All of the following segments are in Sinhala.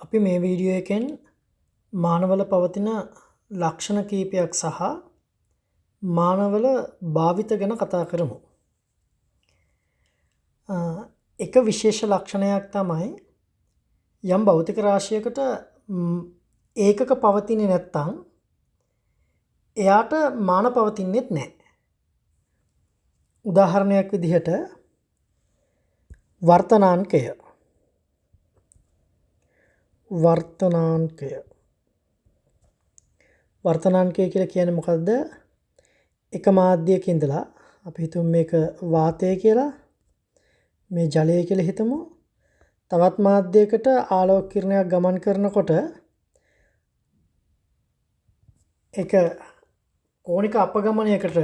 අපි මේ වීඩියෝ එකෙන් මානවල පවතින ලක්ෂණ කීපයක් සහ මානවල භාවිත ගැන කතා කරමු. එක විශේෂ ලක්ෂණයක් තමයි යම් භෞතික රාශියකට ඒකක පවතින්නේ නැත්නම් එයාට මාන පවතින්නේත් නැහැ. උදාහරණයක් විදිහට වර්තනාංකය කියලා කියන්නේ මොකද්ද? එක මාධ්‍යයක ඉඳලා අපි හිතමු මේක වාතය කියලා, මේ ජලය කියලා හිතමු. තවත් මාධ්‍යයකට ආලෝක කිරණයක් ගමන් කරනකොට ඒක කෝණික අපගමනයකට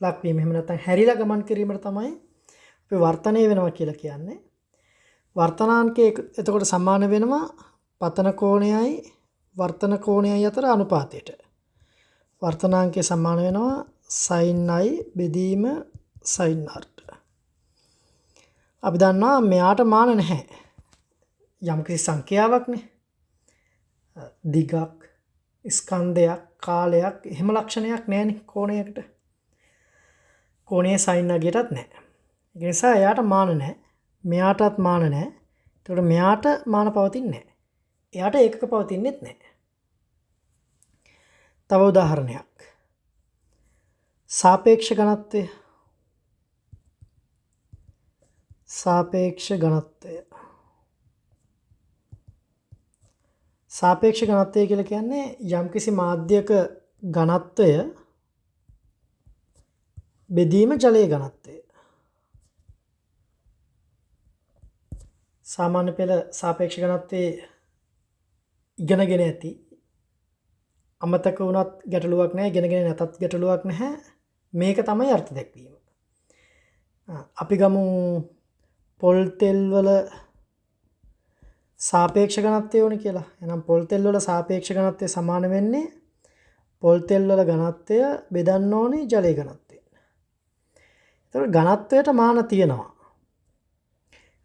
ලක්වීම, එහෙම නැත්නම් හැරිලා ගමන් කිරීමට තමයි අපි වර්තනය වෙනවා කියලා කියන්නේ. වර්තනාංකය එතකොට සමාන වෙනවා පතන කෝණයයි වර්තන කෝණයයි අතර අනුපාතයට. වර්තනාංකය සමාන වෙනවා sin i බෙදීම sin r. අපි දන්නවා මෙයාට මාන නැහැ. යම්කිසි සංඛ්‍යාවක්නේ. දිගක්, ස්කන්ධයක්, කාලයක් එහෙම ලක්ෂණයක් නැහැනේ කෝණයකට. කෝණයේ sin අගයටත් නැහැ. ඒ නිසා එයාට මාන නැහැ. මෙයාටත් මාන නැහැ. ඒකට මෙයාට මාන පවතින්නේ නැහැ. එයාට ඒකක පවතින්නේත් නැහැ. තව උදාහරණයක්. සාපේක්ෂ ඝනත්වය. සාපේක්ෂ ඝනත්වය කියලා කියන්නේ යම්කිසි මාධ්‍යක ඝනත්වය බෙදීම ජලයේ ඝනත්වය. සාමාන්‍ය පෙළ සාපේක්ෂ ඝනත්වයේ ඉගෙනගෙන ඇති. අමතක වුණත් ගැටලුවක් නැහැ, ඉගෙනගෙන නැතත් ගැටලුවක් නැහැ. මේක තමයි අර්ථ දැක්වීම. අපි ගමු පොල් තෙල් වල සාපේක්ෂ ඝනත්වය ඕනේ කියලා. එහෙනම් පොල් තෙල් වල සාපේක්ෂ ඝනත්වය සමාන වෙන්නේ පොල් තෙල් වල ඝනත්වය බෙදන්න ඕනේ ජලයේ ඝනත්වයෙන්. ඒතකොට ඝනත්වයට මාන තියෙනවා.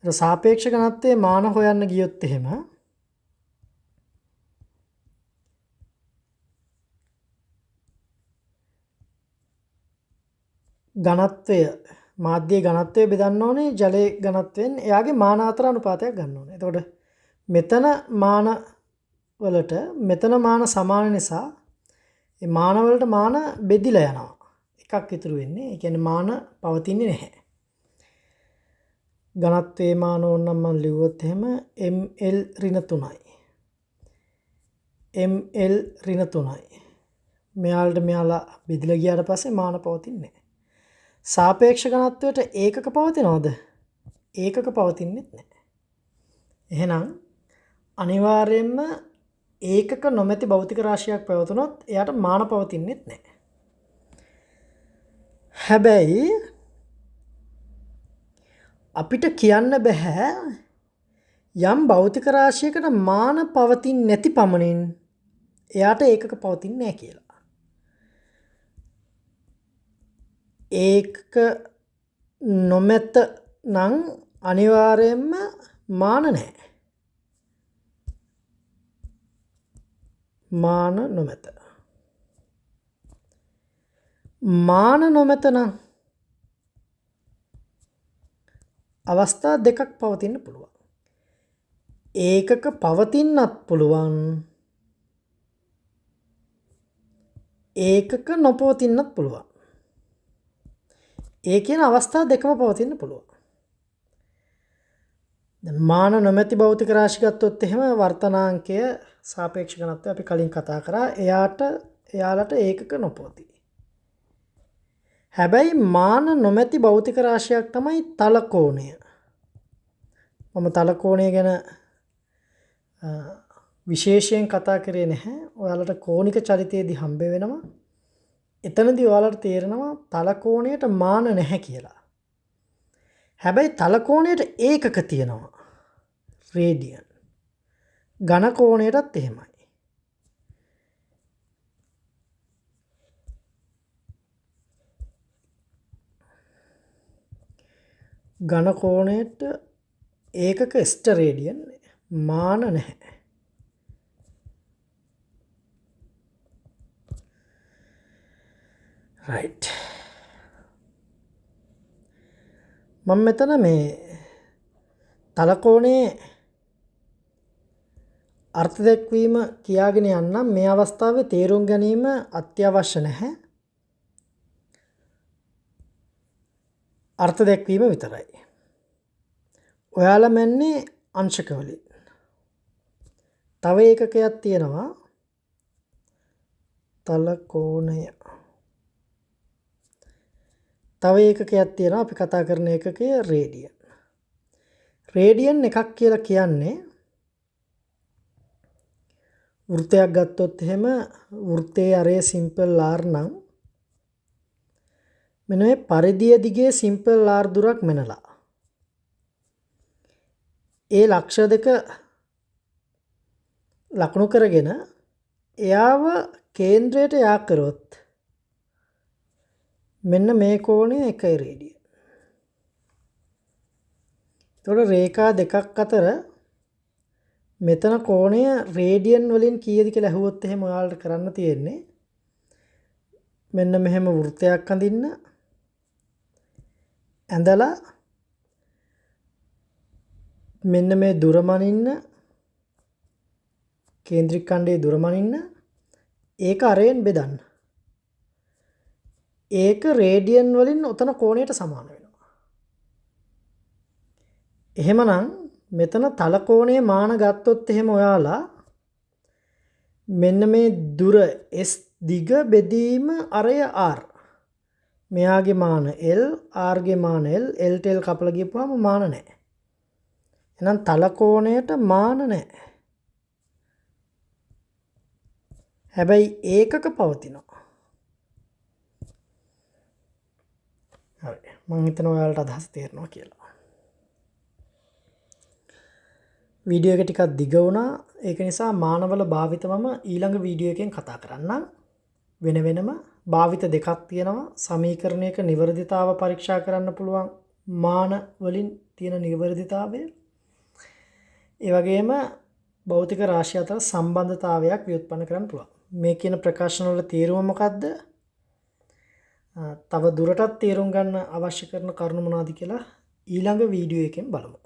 ඒක සාපේක්ෂ ඝනත්වයේ මාන හොයන්න ගියොත් එහෙම ඝනත්වය මාධ්‍යයේ ඝනත්වය බෙදන්න ඕනේ ජලයේ ඝනත්වයෙන්. එයාගේ මාන අතර අනුපාතයක් ගන්න ඕනේ. එතකොට මෙතන මාන වලට මෙතන මාන සමාන නිසා මේ මාන වලට මාන බෙදිලා යනවා. එකක් ඉතුරු වෙන්නේ. ඒ කියන්නේ මාන පවතින්නේ නැහැ. ඝනත්වයේ මාන ඕනනම් මම ලිව්වොත් එහෙම ml ඍණ 3යි. ml ඍණ 3යි. මෙයාලා බෙදලා ගියාට පස්සේ මාන පවතින්නේ නැහැ. සාපේක්ෂ ඝනත්වයට ඒකක පවතිනවද? ඒකක පවතින්නේත් නැහැ. එහෙනම් අනිවාර්යයෙන්ම ඒකක නොමැති භෞතික රාශියක් පැවතුනොත් එයාට මාන පවතින්නේත් නැහැ. හැබැයි අපිට කියන්න බෑ යම් භෞතික රාශියකට මාන පවතින්නේ නැති පමණින් එයාට ඒකක පවතින්නේ නැහැ කියලා. ඒකක නොමැත නම් අනිවාර්යයෙන්ම මාන නැහැ. මාන නොමැත. මාන නොමැත නම් අවස්ථා දෙකක් පවතින්න පුළුවන්. ඒකක පවතින්නත් පුළුවන්. ඒකක නොපවතින්නත් පුළුවන්. ඒ කියන අවස්ථා දෙකම පවතින්න පුළුවන්. දැන් මාන නොමැති භෞතික රාශි ගත්තොත් එහෙම වර්තනාංකය සාපේක්ෂ ඝනත්වය අපි කලින් කතා කරා. එයාලට ඒකක නොපවතී. හැබැයි මාන නොමැති භෞතික රාශියක් තමයි තල කෝණය. මම තල කෝණය ගැන විශේෂයෙන් කතා කරේ නැහැ. ඔයාලට කෝණික චලිතයේදී හම්බ වෙනවා. එතනදී ඔයාලට තේරෙනවා තල කෝණයට මාන නැහැ කියලා. හැබැයි තල කෝණයට ඒකක තියෙනවා. රේඩියන්. ඝන කෝණයටත් එහෙමයි. ඝන කෝණයට ඒකක ස්ටරේඩියන් මාන නැහැ. right මම මෙතන මේ තලකෝණේ අර්ථ දැක්වීම කියාගෙන යන්නම් මේ අවස්ථාවේ තේරුම් ගැනීම අත්‍යවශ්‍ය නැහැ අර්ථ දැක්වීම විතරයි ඔයාලා මන්නේ අංශක වලින් තව ඒකකයක් තියෙනවා තලකෝණය තව ඒකකයක් තියෙනවා අපි කතා කරන ඒකකය රේඩියන් රේඩියන් එකක් කියලා කියන්නේ වෘත්තයක් ගත්තොත් එහෙම වෘත්තයේ අරය සිම්පල් r නම් මෙන්න මේ පරිධිය දිගේ සිම්පල් r දුරක් මෙනලා ඒ ලක්ෂ දෙක ලකුණු කරගෙන එයාව කේන්ද්‍රයට යා කරොත් මෙන්න මේ කෝණය එකයි රේඩියන්. එතකොට රේඛා දෙකක් අතර මෙතන කෝණය රේඩියන් වලින් කීයද කියලා අහුවොත් එහෙම ඔයාලට කරන්න තියෙන්නේ මෙන්න මෙහෙම වෘත්තයක් අඳින්න ඇඳලා මෙන්න මේ දුර මනින්න කේන්ද්‍රික ඛණ්ඩයේ දුර මනින්න ඒක අරෙන් බෙදන්න. ඒක රේඩියන් වලින් උතන කෝණයට සමාන වෙනවා. එහෙමනම් මෙතන තල කෝණයේ මාන ගත්තොත් එහෙම ඔයාලා මෙන්න මේ දුර s දිග බෙදීම අරය r. මෙයාගේ මාන l r ගේ මාන l l ට l කපලා ගියපුවාම මාන නැහැ. එහෙනම් තල කෝණයට මාන නැහැ. හැබැයි ඒකක පවතිනවා. හරි. මම හිතනවා ඔයාලට අදහස් තේරෙනවා කියලා. වීඩියෝ එක ටිකක් දිග වුණා. ඒක නිසා මානවල භාවිත මම ඊළඟ වීඩියෝ එකෙන් කතා කරන්නම්. වෙන වෙනම භාවිත දෙකක් තියෙනවා. සමීකරණයක නිවර්දිතාව පරීක්ෂා කරන්න පුළුවන් මාන වලින් තියෙන නිවර්දිතාවය. ඒ වගේම භෞතික රාශිය අතර සම්බන්ධතාවයක් ව්‍යුත්පන්න කරන්න පුළුවන්. මේ කියන ප්‍රකාශන වල තේරුම මොකද්ද? තව දුරටත් තේරුම් ගන්න අවශ්‍ය කරන කරුණු මොනවද කියලා ඊළඟ වීඩියෝ එකෙන් බලමු.